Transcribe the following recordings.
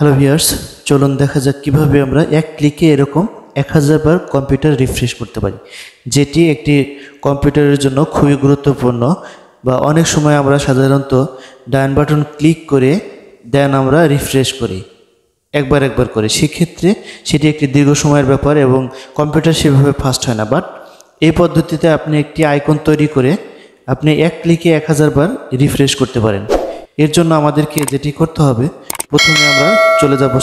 Hello viewers, চলুন দেখা যাক কিভাবে আমরা এক ক্লিকে এরকম 1000 বার কম্পিউটার রিফ্রেশ করতে পারি, যেটি একটি কম্পিউটারের জন্য খুবই গুরুত্বপূর্ণ। বা অনেক সময় আমরা সাধারণত ডান বাটন ক্লিক করে দেন আমরা রিফ্রেশ করি একবার করে। সেক্ষেত্রে সেটি একটি দীর্ঘ সময়ের ব্যাপার এবং কম্পিউটার সেভাবে ফাস্ট হয় না। বাট এই পদ্ধতিতে আপনি একটি আইকন তৈরি করে আপনি এক ক্লিকে 1000 বার রিফ্রেশ করতে পারেন। এর জন্য আমাদেরকে যেটি করতে হবে, প্রথমে আমরা চলে যাব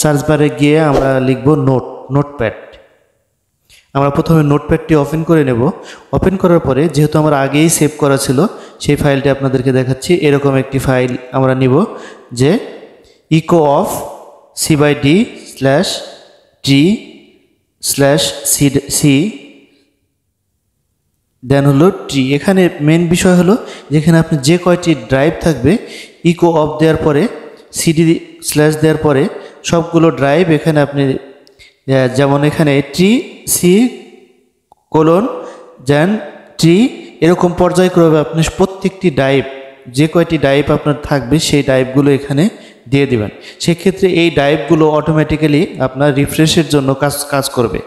সার্চ বারে গিয়ে আমরা লিখব নোটপ্যাড। আমরা প্রথমে নোটপ্যাডটি ওপেন করে নেব। ওপেন করার পরে যেহেতু আমার আগেই সেভ করা ছিল, সেই ফাইলটি আপনাদেরকে দেখাচ্ছি। এরকম একটি ফাইল আমরা নিব, যে echo of c/d/t/c দেন হলো ট্রি। এখানে মেন বিষয় হলো যেখানে আপনি যে কয়টি ড্রাইভ থাকবে, ইকো অফ দেওয়ার পরে সিডি স্ল্যাশ দেওয়ার পরে সবগুলো ড্রাইভ এখানে আপনি, যেমন এখানে T/C:/T এরকম পর্যায়ক্রমে আপনি প্রত্যেকটি ড্রাইভ, যে কয়টি ড্রাইভ আপনার থাকবে সেই ড্রাইভগুলো এখানে দিয়ে দিবেন। সেক্ষেত্রে এই ড্রাইভগুলো অটোমেটিক্যালি আপনার রিফ্রেশের জন্য কাজ করবে।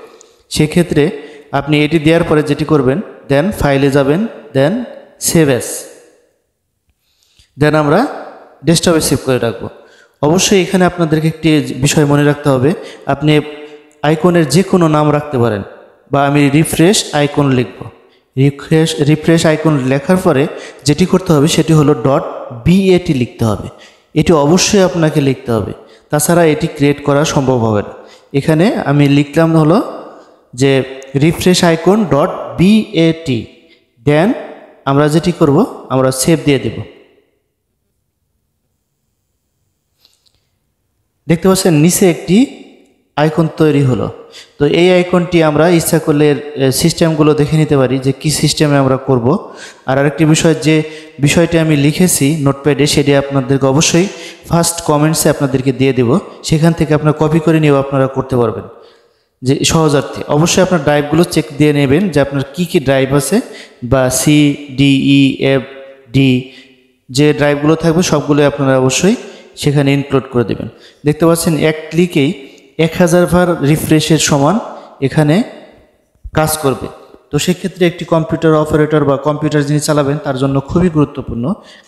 সেক্ষেত্রে আপনি এটি দেওয়ার পরে যেটি করবেন, দেন ফাইলে যাবেন, দেন সেভ অ্যাজ, দেন আমরা ডেস্কটপে সেভ করে রাখবো। অবশ্যই এখানে আপনাদেরকে একটি বিষয় মনে রাখতে হবে, আপনি আইকনের যে কোনো নাম রাখতে পারেন। বা আমি রিফ্রেশ আইকন লিখব। রিফ্রেশ আইকন লেখার পরে যেটি করতে হবে সেটি হলো .bat লিখতে হবে। এটি অবশ্যই আপনাকে লিখতে হবে, তাছাড়া এটি ক্রিয়েট করা সম্ভব হবে না। এখানে আমি লিখলাম হলো যে রিফ্রেশ আইকন .bat, দেন আমরা যেটি করব, আমরা সেভ দিয়ে দেব। দেখতে পাচ্ছেন নিচে একটি আইকন তৈরি হলো। তো এই আইকনটি আমরা ইচ্ছা করলে সিস্টেমগুলো দেখে নিতে পারি যে কি সিস্টেমে আমরা করব। আর আরেকটি বিষয়, যে বিষয়টি আমি লিখেছি নোটপ্যাডে, সেটি আপনাদেরকে অবশ্যই ফার্স্ট কমেন্টসে আপনাদেরকে দিয়ে দেব। সেখান থেকে আপনারা কপি করে নিয়েও আপনারা করতে পারবেন যে সহজার্থে। অবশ্যই আপনার ড্রাইভগুলো চেক দিয়ে নেবেন যে আপনার কি ড্রাইভ আছে, বা C/D/E/F/D যে ড্রাইভগুলো থাকবে সবগুলো আপনারা অবশ্যই সেখানে ইনক্লুড করে দেবেন। দেখতে পাচ্ছেন এক ক্লিকেই 1000 বার রিফ্রেশের সমান এখানে কাজ করবে। তো সেক্ষেত্রে একটি কম্পিউটার অপারেটর বা কম্পিউটার যিনি চালাবেন তার জন্য খুবই গুরুত্বপূর্ণ,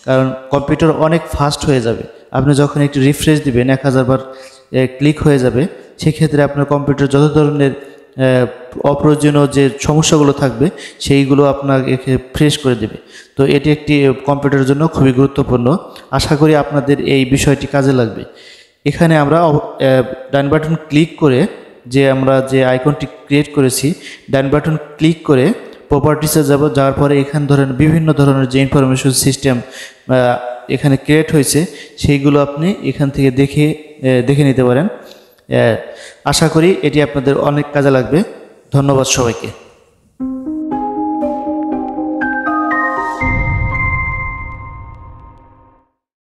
কারণ কম্পিউটার অনেক ফাস্ট হয়ে যাবে। আপনি যখন একটি রিফ্রেশ দিবেন 1000 বার ক্লিক হয়ে যাবে, সেক্ষেত্রে আপনার কম্পিউটার যত ধরনের অপ্রয়োজনীয় যে সমস্যাগুলো থাকবে সেইগুলো আপনাকে ফ্রেশ করে দেবে। তো এটি একটি কম্পিউটারের জন্য খুবই গুরুত্বপূর্ণ। আশা করি আপনাদের এই বিষয়টি কাজে লাগবে। এখানে আমরা ডান বাটন ক্লিক করে, যে আমরা যে আইকনটি ক্রিয়েট করেছি, ডান বাটন ক্লিক করে প্রপার্টিসে যাব। যাওয়ার পরে এখানে ধরেন বিভিন্ন ধরনের যে ইনফরমেশন সিস্টেম এখানে ক্রিয়েট হয়েছে সেইগুলো আপনি এখান থেকে দেখে নিতে পারেন। আশা করি এটি আপনাদের অনেক কাজে লাগবে। ধন্যবাদ সবাইকে।